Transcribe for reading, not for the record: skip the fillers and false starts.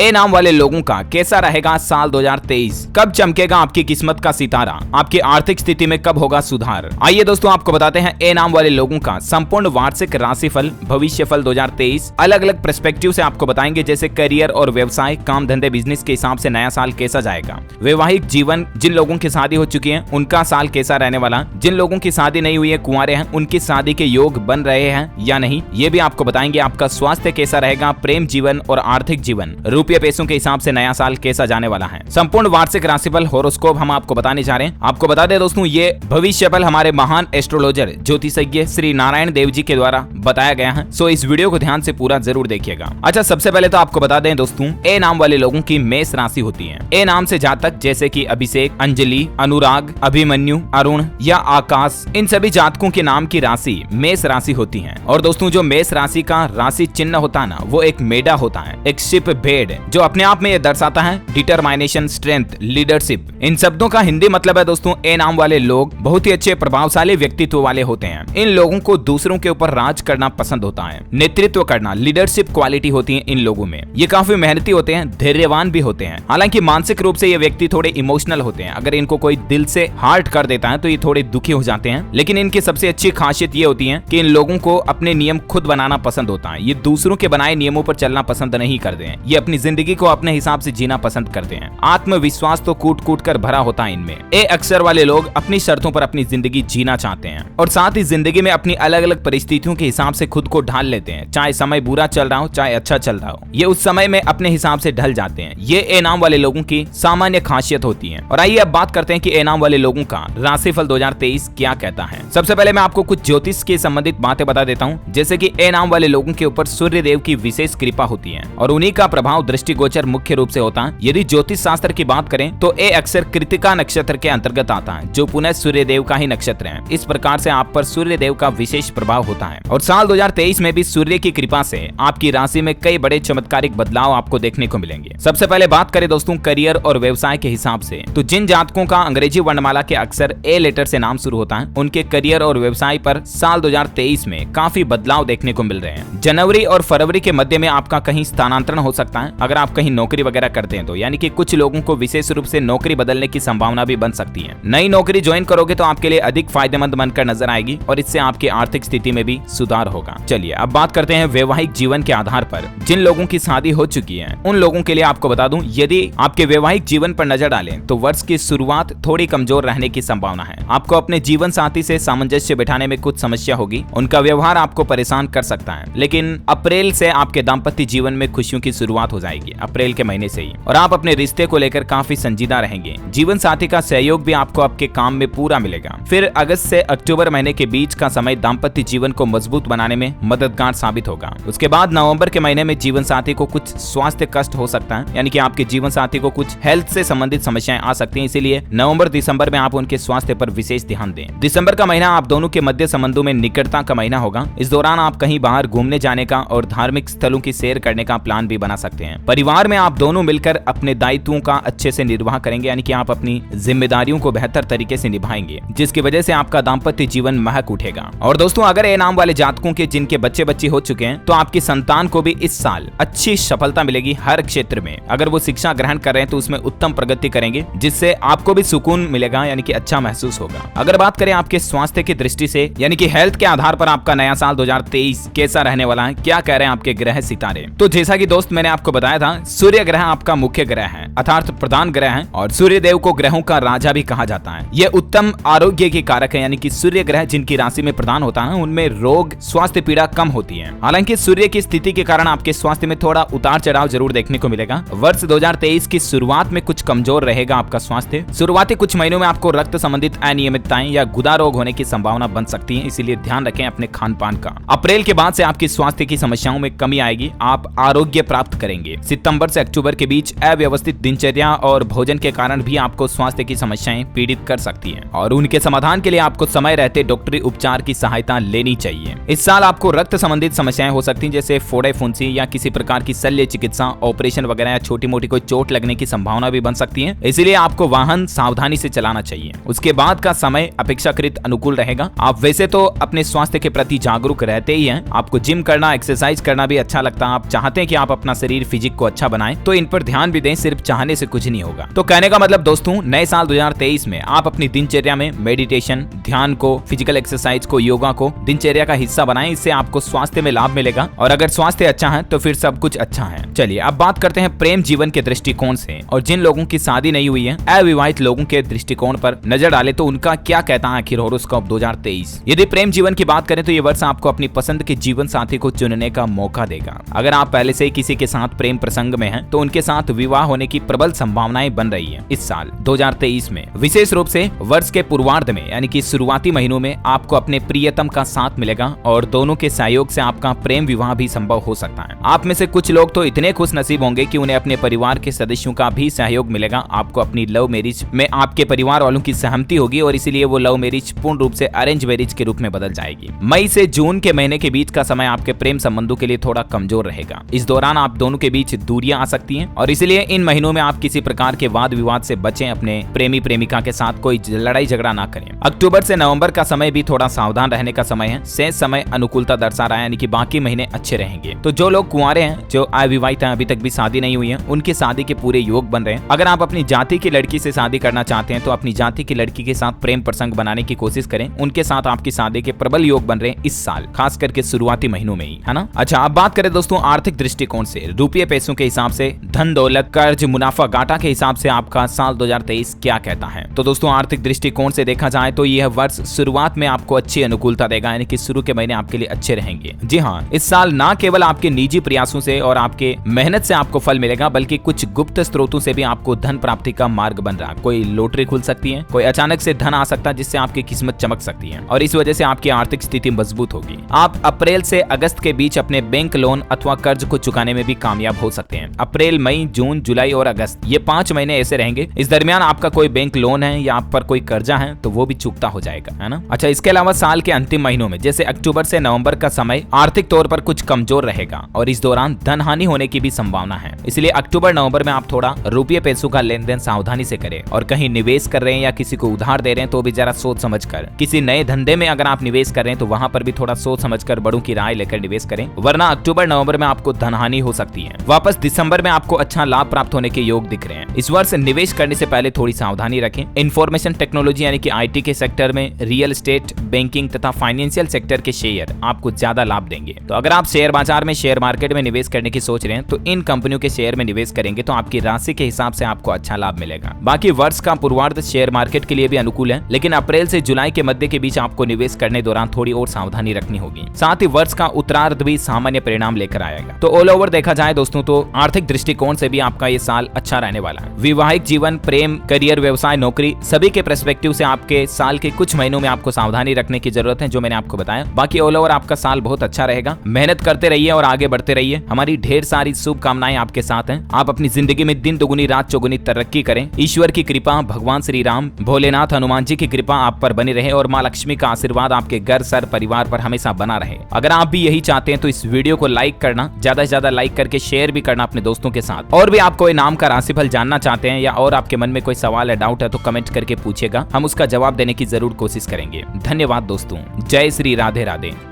ए नाम वाले लोगों का कैसा रहेगा साल 2023? कब चमकेगा आपकी किस्मत का सितारा? आपकी आर्थिक स्थिति में कब होगा सुधार? आइए दोस्तों आपको बताते हैं ए नाम वाले लोगों का संपूर्ण वार्षिक राशिफल भविष्यफल 2023। अलग अलग पर्सपेक्टिव से आपको बताएंगे, जैसे करियर और व्यवसाय, काम धंधे, बिजनेस के हिसाब से नया साल कैसा जाएगा, वैवाहिक जीवन, जिन लोगों की शादी हो चुकी है उनका साल कैसा रहने वाला, जिन लोगों की शादी नहीं हुई है, कुंवारे हैं, उनकी शादी के योग बन रहे हैं या नहीं, ये भी आपको बताएंगे। आपका स्वास्थ्य कैसा रहेगा, प्रेम जीवन और आर्थिक जीवन, रुपये पैसों के हिसाब से नया साल कैसा जाने वाला है। संपूर्ण वार्षिक राशिफल होरोस्कोप हम आपको बताने जा रहे हैं। आपको बता दें दोस्तों, ये भविष्यफल हमारे महान एस्ट्रोलॉजर ज्योतिषज्ञ श्री नारायण देव जी के द्वारा बताया गया है। सो इस वीडियो को ध्यान से पूरा जरूर देखिएगा। अच्छा, सबसे पहले तो आपको बता दें दोस्तों, ए नाम वाले लोगों की मेष राशि होती है। ए नाम से जातक जैसे कि अभिषेक, अंजलि, अनुराग, अभिमन्यु, अरुण या आकाश, इन सभी जातकों के नाम की राशि मेष राशि होती है। और दोस्तों, जो मेष राशि का राशि चिन्ह होता है ना, वो एक मेढा होता है, एक शिप भेड़, जो अपने आप में ये दर्शाता है डिटरमाइनेशन, स्ट्रेंथ, लीडरशिप। इन शब्दों का हिंदी मतलब है दोस्तों, ए नाम वाले लोग बहुत ही अच्छे प्रभावशाली व्यक्तित्व वाले होते हैं। इन लोगों को दूसरों के ऊपर राज करना पसंद होता है, नेतृत्व करना, लीडरशिप क्वालिटी होती है इन लोगों में। ये काफी मेहनती होते हैं, धैर्यवान भी होते हैं। हालांकि मानसिक रूप से ये व्यक्ति थोड़े इमोशनल होते हैं। अगर इनको कोई दिल से हार्ट कर देता है तो ये थोड़े दुखी हो जाते हैं। लेकिन इनकी सबसे अच्छी खासियत ये होती है कि इन लोगों को अपने नियम खुद बनाना पसंद होता है। ये दूसरों के बनाए नियमों पर चलना पसंद नहीं करते हैं। ये अपनी जिंदगी को अपने हिसाब से जीना पसंद करते हैं। आत्मविश्वास तो कूट कूट कर भरा होता है इनमें। ए अक्षर वाले लोग अपनी शर्तों पर अपनी जिंदगी जीना चाहते हैं और साथ ही जिंदगी में अपनी अलग अलग परिस्थितियों के हिसाब से खुद को ढाल लेते हैं। चाहे समय बुरा चल रहा हो, चाहे अच्छा चल रहा हो, ये उस समय में अपने हिसाब से ढल जाते हैं। ये ए नाम वाले लोगों की सामान्य खासियत होती है। और आइए अब बात करते हैं कि ए नाम वाले लोगों का राशिफल 2023 क्या कहता है। सबसे पहले मैं आपको कुछ ज्योतिष के संबंधित बातें बता देता हूँ, जैसे कि ए नाम वाले लोगों के ऊपर सूर्य देव की विशेष कृपा होती है और उन्हीं का प्रभाव दृष्टिगोचर मुख्य रूप से होता है। यदि ज्योतिष शास्त्र की बात करें तो ए अक्षर कृतिका नक्षत्र के अंतर्गत आता है, जो पुनः सूर्य देव का ही नक्षत्र है। इस प्रकार से आप पर सूर्य देव का विशेष प्रभाव होता है। और साल 2023 में भी सूर्य की कृपा से आपकी राशि में कई बड़े चमत्कारिक बदलाव आपको देखने को मिलेंगे। सबसे पहले बात करें दोस्तों करियर और व्यवसाय के हिसाब से, तो जिन जातकों का अंग्रेजी वर्णमाला के अक्षर ए लेटर से नाम शुरू होता है, उनके करियर और व्यवसाय पर साल 2023 में काफी बदलाव देखने को मिल रहे हैं। जनवरी और फरवरी के मध्य में आपका कहीं स्थानांतरण हो सकता है, अगर आप कहीं नौकरी वगैरह करते हैं तो, यानी कि कुछ लोगों को विशेष रूप से नौकरी बदलने की संभावना भी बन सकती है। नई नौकरी ज्वाइन करोगे तो आपके लिए अधिक फायदेमंद बनकर नजर आएगी और इससे आपकी आर्थिक स्थिति में भी सुधार होगा। चलिए अब बात करते हैं वैवाहिक जीवन के आधार पर। जिन लोगों की शादी हो चुकी है उन लोगों के लिए आपको बता दूं, यदि आपके वैवाहिक जीवन पर नजर डालें तो वर्ष की शुरुआत थोड़ी कमजोर रहने की संभावना है। आपको अपने जीवन साथी से सामंजस्य बिठाने में कुछ समस्या होगी, उनका व्यवहार आपको परेशान कर सकता है। लेकिन अप्रैल से आपके दाम्पत्य जीवन में खुशियों की शुरुआत हो जाएगी, अप्रैल के महीने से ही, और आप अपने रिश्ते को लेकर काफी संजीदा रहेंगे। जीवन साथी का सहयोग भी आपको आपके काम में पूरा मिलेगा। फिर अगस्त से अक्टूबर महीने के बीच का समय दाम्पत्य जीवन को मजबूत बनाने में मददगार साबित होगा। उसके बाद नवंबर के महीने में जीवन साथी को कुछ स्वास्थ्य कष्ट हो सकता है, यानी कि आपके जीवन साथी को कुछ हेल्थ से संबंधित समस्याएं आ सकती हैं। इसीलिए नवंबर दिसंबर में आप उनके स्वास्थ्य पर विशेष ध्यान दें। दिसंबर का महीना आप दोनों के मध्य संबंधों में निकटता का महीना होगा। इस दौरान आप कहीं बाहर घूमने जाने का और धार्मिक स्थलों की सैर करने का प्लान भी बना सकते हैं। परिवार में आप दोनों मिलकर अपने दायित्वों का अच्छे से निर्वाह करेंगे, यानी कि आप अपनी जिम्मेदारियों को बेहतर तरीके से निभाएंगे, जिसकी वजह से आपका दाम्पत्य जीवन महक उठेगा। और दोस्तों, अगर ए नाम वाले जातकों के जिनके बच्चे बच्ची हो चुके हैं तो आपकी संतान को भी इस साल अच्छी सफलता मिलेगी हर क्षेत्र में। अगर वो शिक्षा ग्रहण कर रहे हैं तो उसमें उत्तम प्रगति करेंगे, जिससे आपको भी सुकून मिलेगा, यानी कि अच्छा महसूस होगा। अगर बात करें आपके स्वास्थ्य की दृष्टि से, यानी कि हेल्थ के आधार पर आपका नया साल 2023 कैसा रहने वाला है, क्या कह रहे हैं आपके ग्रह सितारे। तो जैसा कि दोस्त मैंने आपको बताया था, सूर्य ग्रह आपका मुख्य ग्रह है, अर्थात प्रधान ग्रह है, और सूर्य देव को ग्रहों का राजा भी कहा जाता है। यह उत्तम आरोग्य के कारक है, यानी कि सूर्य ग्रह जिनकी राशि में प्रधान होता है उनमें रोग, स्वास्थ्य पीड़ा कम होती है। हालांकि सूर्य की स्थिति के कारण आपके स्वास्थ्य में थोड़ा उतार चढ़ाव जरूर देखने को मिलेगा। वर्ष 2023 की शुरुआत में कुछ कमजोर रहेगा आपका स्वास्थ्य। शुरुआती कुछ महीनों में आपको रक्त संबंधित अनियमितताएं या गुदा रोग होने की संभावना बन सकती है, इसीलिए ध्यान रखें अपने खान पान का। अप्रैल के बाद से आपकी स्वास्थ्य की समस्याओं में कमी आएगी, आप आरोग्य प्राप्त करेंगे। सितंबर से अक्टूबर के बीच अव्यवस्थित दिनचर्या और भोजन के कारण भी आपको स्वास्थ्य की समस्याएं पीड़ित कर सकती हैं और उनके समाधान के लिए आपको समय रहते डॉक्टरी उपचार की सहायता लेनी चाहिए। इस साल आपको रक्त संबंधित समस्याएं हो सकती हैं, जैसे फोड़े फुंसी या किसी प्रकार की शल्य चिकित्सा, ऑपरेशन वगैरह या छोटी मोटी कोई चोट लगने की संभावना भी बन सकती है। इसीलिए आपको वाहन सावधानी से चलाना चाहिए। उसके बाद का समय अपेक्षाकृत अनुकूल रहेगा। आप वैसे तो अपने स्वास्थ्य के प्रति जागरूक रहते ही हैं, आपको जिम करना, एक्सरसाइज करना भी अच्छा लगता है। आप चाहते हैं कि आप अपना शरीर फिजिकली नजदीक को अच्छा बनाएं, तो इन पर ध्यान भी दें, सिर्फ चाहने से कुछ नहीं होगा। तो कहने का मतलब दोस्तों, नए साल 2023 में आप अपनी दिनचर्या में मेडिटेशन, ध्यान को, फिजिकल एक्सरसाइज को, योगा को दिनचर्या का हिस्सा बनाएं। इससे आपको स्वास्थ्य में लाभ मिलेगा और अगर स्वास्थ्य अच्छा है तो फिर सब कुछ अच्छा है। चलिए अब बात करते हैं प्रेम जीवन के दृष्टिकोण से, और जिन लोगों की शादी नहीं हुई है, अविवाहित लोगों के दृष्टिकोण पर नजर डाले तो उनका क्या कहता है आखिर हॉरोस्कोप 2023। यदि प्रेम जीवन की बात करें तो ये वर्ष आपको अपनी पसंद के जीवन साथी को चुनने का मौका देगा। अगर आप पहले से ही किसी के साथ प्रेम प्रसंग में हैं, तो उनके साथ विवाह होने की प्रबल संभावनाएं बन रही है। इस साल 2023 में विशेष रूप से वर्ष के पूर्वार्ध में यानी कि शुरुआती महीनों में आपको अपने प्रियतम का साथ मिलेगा और दोनों के सहयोग से आपका प्रेम विवाह भी संभव हो सकता है। आप में से कुछ लोग तो इतने खुश नसीब होंगे कि उन्हें अपने परिवार के सदस्यों का भी सहयोग मिलेगा। आपको अपनी लव मैरिज में आपके परिवार वालों की सहमति होगी और इसीलिए वो लव मैरिज पूर्ण रूप से अरेंज मैरिज के रूप में बदल जाएगी। मई से जून के महीने के बीच का समय आपके प्रेम संबंधों के लिए थोड़ा कमजोर रहेगा। इस दौरान आप दोनों के बीच दूरियां आ सकती हैं और इसलिए इन महीनों में आप किसी प्रकार के वाद विवाद से बचें। अपने प्रेमी प्रेमिका के साथ कोई लड़ाई झगड़ा ना करें। अक्टूबर से नवंबर का समय भी थोड़ा सावधान रहने का समय है। शेष समय अनुकूलता दर्शा रहा है, यानी कि बाकी महीने अच्छे रहेंगे। तो जो लोग कुंवारे हैं, जो अविवाहित हैं, अभी तक भी शादी नहीं हुई है, उनकी शादी के पूरे योग बन रहे हैं। अगर आप अपनी जाति की लड़की से शादी करना चाहते हैं तो अपनी जाति की लड़की के साथ प्रेम प्रसंग बनाने की कोशिश करें। उनके साथ आपकी शादी के प्रबल योग बन रहे हैं इस साल, खास करके शुरुआती महीनों में ही, है ना। अच्छा, अब बात करें दोस्तों आर्थिक दृष्टिकोण से, रुपये पैसों के हिसाब से, धन दौलत, कर्ज, मुनाफा घाटा के हिसाब से आपका साल 2023 क्या कहता है। तो दोस्तों आर्थिक दृष्टिकोण से देखा जाए तो यह वर्ष शुरुआत में आपको अच्छी अनुकूलता देगा, यानी कि शुरू के महीने आपके लिए अच्छे रहेंगे। जी हाँ, इस साल ना केवल आपके निजी प्रयासों से और आपके मेहनत से आपको फल मिलेगा, बल्कि कुछ गुप्त स्रोतों से भी आपको धन प्राप्ति का मार्ग बन रहा है। कोई लॉटरी खुल सकती है, कोई अचानक से धन आ सकता है जिससे आपकी किस्मत चमक सकती है और इस वजह से आपकी आर्थिक स्थिति मजबूत होगी। आप अप्रैल से अगस्त के बीच अपने बैंक लोन अथवा कर्ज को चुकाने में भी कामयाब हो सकते हैं। अप्रैल, मई, जून, जुलाई और अगस्त, ये 5 महीने ऐसे रहेंगे। इस दरमियान आपका कोई बैंक लोन है या आप पर कोई कर्जा है तो वो भी चुकता हो जाएगा, है ना। अच्छा, इसके अलावा साल के अंतिम महीनों में जैसे अक्टूबर से नवंबर का समय आर्थिक तौर पर कुछ कमजोर रहेगा और इस दौरान धन हानि होने की भी संभावना है। इसलिए अक्टूबर नवंबर में आप थोड़ा रुपये पैसों का लेन देन सावधानी से करें और कहीं निवेश कर रहे हैं या किसी को उधार दे रहे हैं तो भी जरा सोच समझ कर। किसी नए धंधे में अगर आप निवेश कर रहे हैं तो वहां पर भी थोड़ा सोच समझ कर बड़ों की राय लेकर निवेश करें, वरना अक्टूबर नवंबर में आपको धन हानि हो सकती है। वापस दिसंबर में आपको अच्छा लाभ प्राप्त होने के योग दिख रहे हैं। इस वर्ष निवेश करने से पहले थोड़ी सावधानी रखें। इंफॉर्मेशन टेक्नोलॉजी यानी कि IT के सेक्टर में, रियल एस्टेट, बैंकिंग तथा फाइनेंशियल सेक्टर के शेयर आपको ज्यादा लाभ देंगे। तो अगर आप शेयर बाजार में, शेयर मार्केट में निवेश करने की सोच रहे हैं तो इन कंपनियों के शेयर में निवेश करेंगे तो आपकी राशि के हिसाब से आपको अच्छा लाभ मिलेगा। बाकी वर्ष का पूर्वार्ध शेयर मार्केट के लिए भी अनुकूल है, लेकिन अप्रैल से जुलाई के मध्य के बीच आपको निवेश करने दौरान थोड़ी और सावधानी रखनी होगी। साथ ही वर्ष का उत्तरार्ध भी सामान्य परिणाम लेकर आएगा। तो ऑल ओवर देखा जाए दोस्तों तो आर्थिक दृष्टिकोण से भी आपका ये साल अच्छा रहने वाला है। वैवाहिक जीवन, प्रेम, करियर, व्यवसाय, नौकरी, सभी के पर्सपेक्टिव से आपके साल के कुछ महीनों में आपको सावधानी रखने की जरूरत है, जो मैंने आपको बताया। बाकी ऑल ओवर आपका साल बहुत अच्छा रहेगा। मेहनत करते रहिए और आगे बढ़ते रहिए। हमारी ढेर सारी शुभकामनाएं आपके साथ हैं। आप अपनी जिंदगी में दिन दुगुनी रात चौगुनी तरक्की करें। ईश्वर की कृपा, भगवान श्री राम, भोलेनाथ, हनुमान जी की कृपा आप पर बनी रहे और माँ लक्ष्मी का आशीर्वाद आपके घर, सर, परिवार पर हमेशा बना रहे। अगर आप भी यही चाहते हैं तो इस वीडियो को लाइक करना, ज्यादा से ज्यादा लाइक करके शेयर भी करना अपने दोस्तों के साथ। और भी आप कोई नाम का राशिफल जानना चाहते हैं या और आपके मन में कोई सवाल या डाउट है तो कमेंट करके पूछेगा, हम उसका जवाब देने की जरूर कोशिश करेंगे। धन्यवाद दोस्तों। जय श्री राधे राधे।